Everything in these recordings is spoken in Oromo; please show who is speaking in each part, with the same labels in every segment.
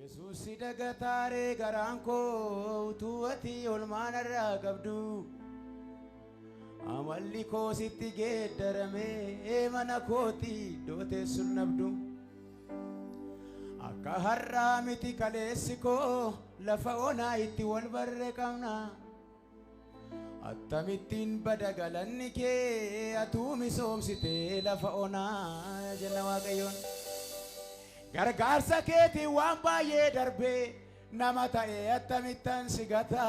Speaker 1: Yesuus dagataare garaan koo utuu ati olmaan irraa qabdu amalli koo sitti geeddarame mana kooti dooteessun nabdu akka har'aa miti kaleessi koo lafa onaa itti wal barre qabna attamittiin bada galanni kee atuu misoomsite lafa onaa jenna Waaqayyoon gargaarsa keetii waan baay'ee darbee nama ta'e attamittan sigata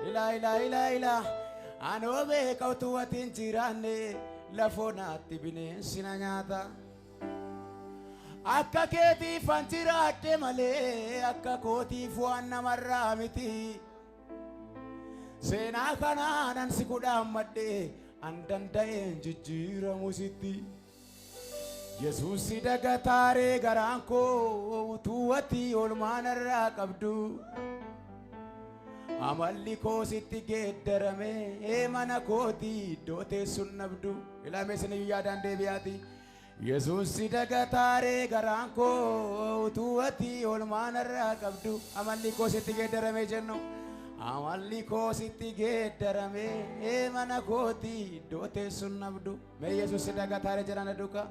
Speaker 1: ila anoo beeka utuu ati hin jiraanne lafoonaatti bineensi na nyaata akka keetiif an jiraadhe malee akka kootiif waan namarraa miti seenaa kanaanan si kudhaammadhe an danda'een jijjiiramu sitti Yesuus dagataare garaan koo utuu ati olmaan irraa qabdu amalli koo sitti geeddarame mana kooti dooteessun nabdu ilaame isin yaadaan deebi'aati Yesuus dagataare garaan koo utuu ati olmaan irraa qabdu amalli koo sitti geeddarame jennu amalli koo sitti geeddarame mana kooti dooteessun nabdu mee Yesuus dagataare jedhana duka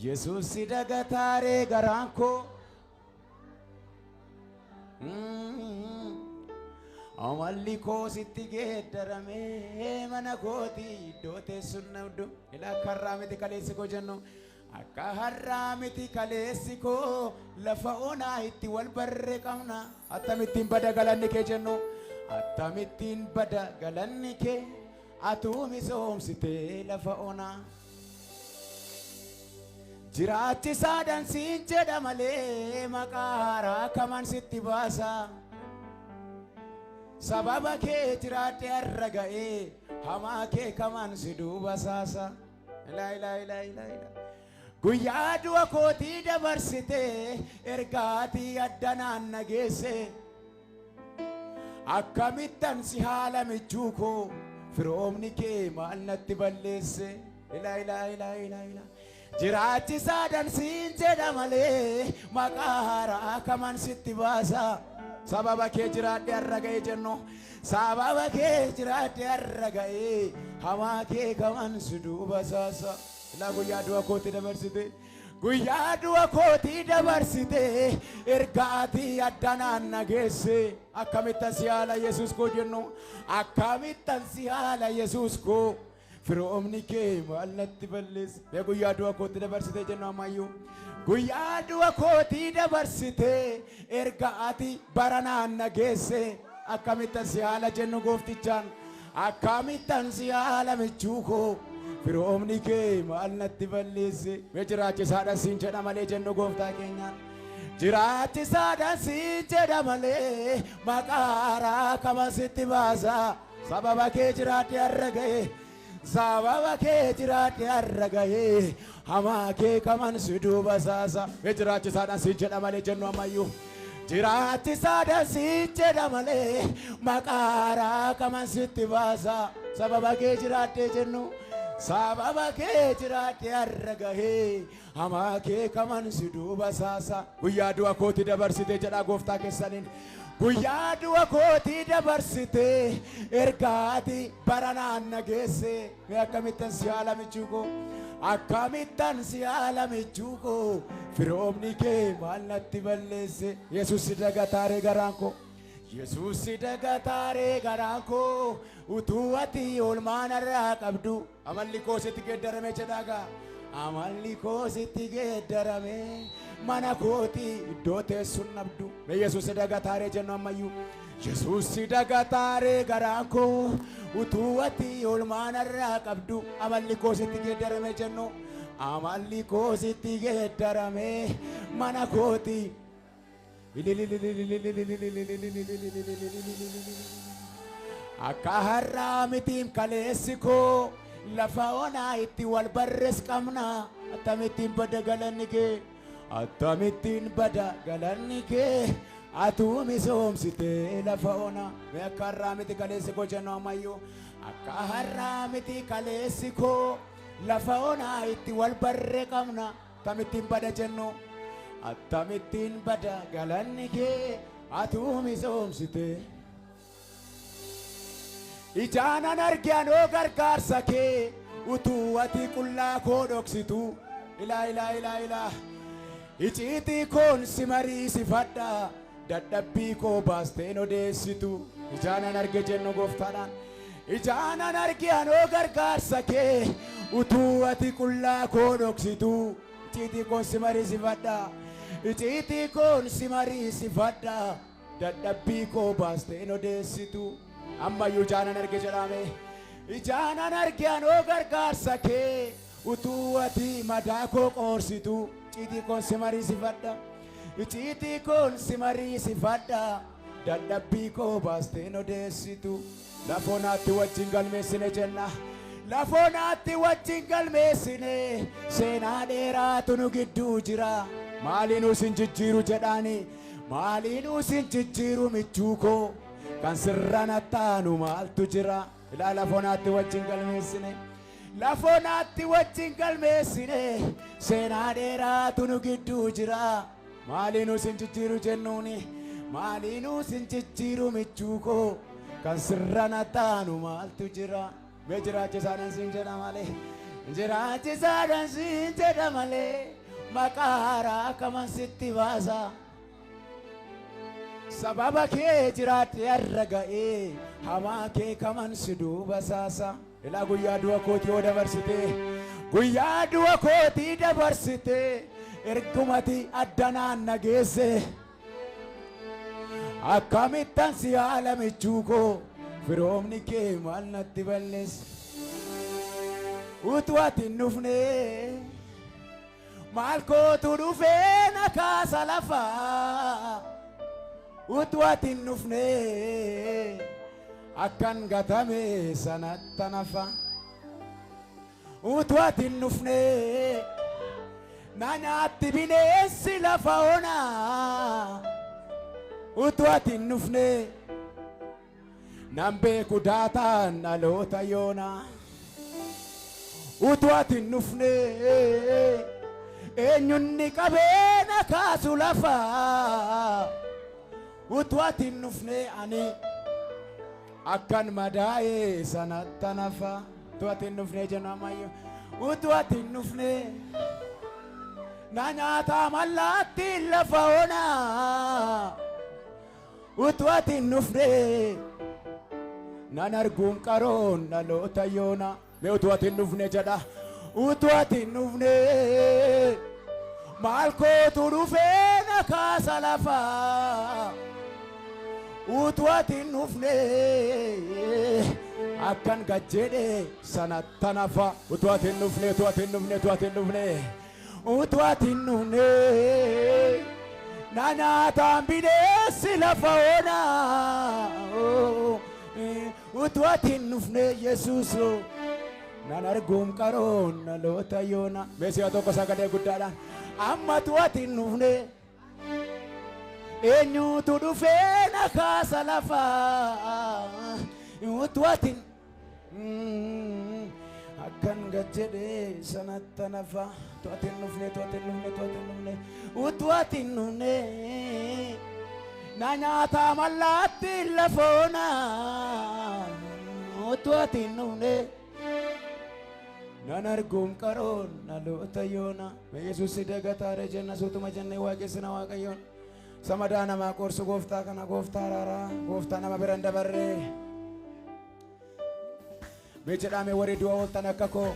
Speaker 1: Yesuus dagataare garaan koo amalli koo sitti geeddarame mana kooti dooteessun nabdu ila akka har'aa miti kaleessi koo jennu akka har'aa miti kaleessi koo lafa onaa itti wal barre qabna attamittiin bada galanni kee jennu attamittiin bada galanni kee atuu misoomsite lafa onaa jiraachisaadhaan siin jedha malee maqaa haaraa kaman sitti baasa sababa kee jiraadhe har'a ga'ee hamaa kee kaman si duuba saasa ila guyyaa du'a kootii dabarsite ergaatii addanaan nageesse akkamittan si haala michuu koo firoomni kee maal natti balleesse ila jiraachisaadhaan siin jedha malee maqaa haaraa kaman sitti baasa sababa kee jiraadhe har'a ga'ee jennu sababa kee jiraadhe har'a ga'ee hamaa kee kaman si duuba saasa ila guyyaa du'a kootii dabarsite guyyaa du'a kootii dabarsite ergaatii addanaan nageesse akkamittan si haala Yesuus koo jennu akkamittan si haala Yesuus koo firoomni kee maal natti balleesse mee guyyaa du'a kootii dabarsite jennu ammayyuu guyyaa du'a kootii dabarsite ergaatii baranaan nageesse akkamittan si haala jennu gooftichaan akkamittan si haala michuu koo firoomni kee maal natti balleesse mee jiraachisaadhaan siin jedha malee jennu gooftaa keenyaan jiraachisaadhaan siin jedha malee maqaa haaraa kaman sitti baasa sababa kee jiraadhe har'a ga'ee sababa kee jiraadhe har'a ga'ee hamaa kee kaman si duuba saasa mee jiraachisaadhaan siin jedha malee jennu ammayyuu jiraachisaadhaan siin jedha malee maqaa haaraa kaman sitti baasa sababa kee jiraadhe jennu sababa kee jiraadhe har'a ga'ee hamaa kee kaman si duuba saasa guyyaa du'a kootii dabarsite jedha gooftaa keessaniin guyyaa du'a kootii dabarsite ergaatii baranaan nageesse mee akkamittan si haala michuu koo akkamittan si haala michuu koo firoomni kee maal natti balleesse Yesuus dagataare garaan koo Yesuus dagataare garaan koo utuu ati olmaan irraa qabdu amalli koo sitti geeddarame jedhaga amalli koo sitti geeddarame mana kooti dooteessun nabdu mee Yesuus dagataare jennu ammayyuu Yesuus dagataare garaan koo utuu ati olmaan irraa qabdu amalli koo sitti geeddarame jennu amalli koo sitti geeddarame mana kooti akka har'aa mitiim kaleessi koo lafa onaa itti wal barres qabna attamittiin bada galanni kee attamittiin bada galanni kee atuu misoomsite lafa onaa mee akka har'aa miti kaleessi koo jennu ammayyuu akka har'aa miti kaleessi koo lafa onaa itti wal barre qabna attamittiin bada jennu attamittiin bada galanni kee atuu misoomsite ijaanan argianoo gargaarsa kee utuu ati qullaa koo dhoksitu ilaa iciitii koon si mariisifadha dadhabbii koo baasteen odeessitu ijaanan arge jennu gooftaadhaan ijaanan argianoo gargaarsa kee utuu ati qullaa koo dhoksitu iciitii koon si mariisifadha iciitii koon si mariisifadha dadhabbii koo baasteen odeessitu ammayyuu ijaanan arge jedhame ijaanan argianoo gargaarsa kee utuu ati madaa koo qoorsitu iciitii koon si mariisifadha iciitii koon si mariisifadha dadhabbii koo baasteen odeessitu lafoonaatti wajjin galmeessine jenna lafoonaatti wajjin galmeessine seenaa dheeraatu nu gidduu jira maaliinuu sin jijjiiru jedhaani maaliinuu sin jijjiiru michuu koo kan sirra nattaanu maaltu jira ilaa lafoonaatti wajjin galmeessine lafoonaatti wajjin galmeessine seenaa dheeraatu nu gidduu jira maaliinuu sin jijjiiru jennuuni maaliinuu sin jijjiiru michuu koo kan sirra nattaanu maaltu jira mee jiraachisaadhaan siin jedha malee jiraachisaadhaan siin jedha malee maqaa haaraa kaman sitti baasa sababa kee jiraadhe har'a ga'ee hamaa kee kaman si duuba saasa ilaa guyyaa du'a kootii yoo dabarsite guyyaa du'a kootii dabarsite ergumati addanaan nageesse akkamittan si haala michuu koo firoomni kee maal natti balleesse utuu ati hin dhufne maal kootu dhufee na kaasa lafaa utuu ati hin dhufne akkan gatame sanatta nafa utuu ati hin dhufne na nyaatti bineensi lafa onaa utuu ati hin dhufne nan beeku daataan dhaloota yoonaa utuu ati hin dhufne eenyunni qabeena kaasu lafa utuu ati hin dhufne ani akkan madaa'e sanatta nafa utuu ati hin dhufne jennu ammayyuu utuu ati hin dhufne na nyaataa mallaatti lafa onaa utuu ati hin dhufne nan arguun qaroon dhaloota yoona mee utuu ati hin dhufne jedha utuu ati hin dhufne maal kootu dhufee na kaasa lafaa utuu ati hin dhufne akkan gajjedhe sanatta nafa utuu ati hin dhufne utuu ati hin dhufne utuu ati hin dhufne utuu ati hin dhufne na nyaataan bineensi lafa onaa utuu ati hin dhufne Yesuus nan arguun qaroon dhaloota yoona mee si'a tokko sagalee guddaadhaan amma utuu ati hin dhufne eenyutu dhufee na kaasa lafaa utuu ati akkan gajjedhe sanatta nafa utuu ati hin dhufne utuu ati hin dhufne utuu ati hin dhufne utuu ati hin dhufne na nyaataa mallaatti lafa onaa utuu ati hin dhufne nan arguun qaroon dhaloota yoona mee Yesuus si dagataare jenna suutuma jennee waaqessina Waaqayyoon samadaa namaa qorsu gooftaa kana gooftaa araaraa gooftaa nama bira hin dabarre mee jedhame warri du'a ooltan akka koo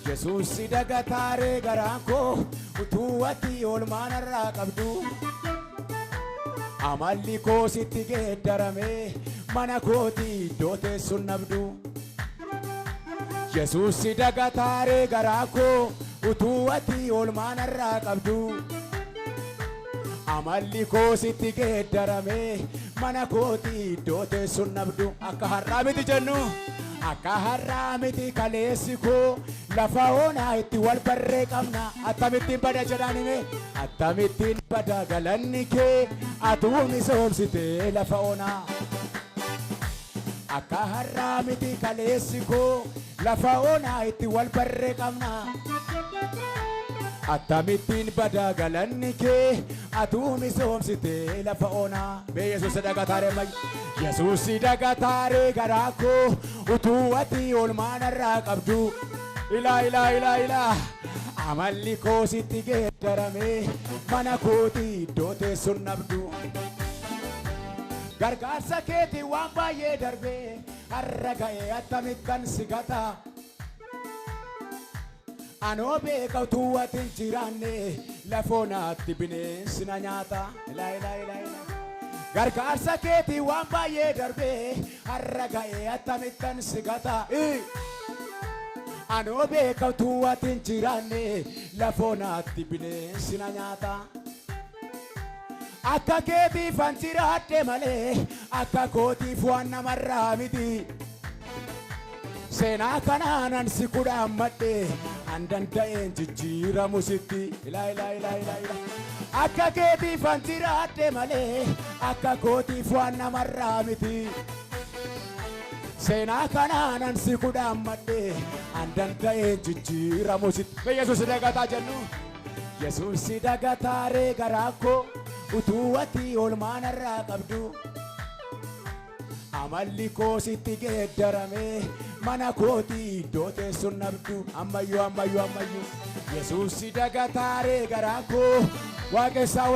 Speaker 1: Yesuus si dagataare garaan koo utuu ati oolmaan irraa qabdu amalli koo sitti geeddarame mana kootii iddoo teessuun nabdu Yesuus si dagataare garaan koo utuu ati oolmaan irraa qabdu amalli koo sitti geeddarame mana kootii iddoo teessuun nabdu akka har'aa miti jennu akka har'aa miti kaleessi koo lafa onaa itti wal barree qabna akkamittiin bada jedhaan hime akkamittiin bada galanni kee atuu misoomsitee lafa onaa akka har'aa miti kaleessi koo lafa onaa itti wal barree qabna akkamittiin bada galanni kee atuu misoomsitee lafa onaa mee Yesuus dagataaree may Yesuus dagataaree garaa koo utuu ati oolmaa narraa qabdu ilaa amalli koo sitti geeddaramee mana kootii iddoo teessoon nabdu gargaarsa keetii waan baay'ee darbee har'a ga'ee akkamittan si gata anoo beeka utuu ati hin jiraanne lafoonaatti bineensi na nyaata gargaarsa keetii waan baay'ee darbee har'a ga'ee akkamittan si gata anoo beeka utuu ati hin jiraanne lafoonaatti bineensi na nyaata akka keetiif an jiraadhe malee akka kootiif waan namarraa miti seenaa kanaanan si kudhaammadhe an danda'een jijjiiramu sitti akka keetiif an jiraadhe malee akka kootiif waan namarraa miti seenaa kanaanan si kudhaammadhe an danda'een jijjiiramu sitti Yesuus dagataa jennu Yesuus dagataaree garaa koo utuu ati oolmaa narraa qabdu amalli koo sitti geeddaramee mana kootii iddoo teessoon nabdu ammayyuu Yesuus dagataaree garaa koo waaqessaa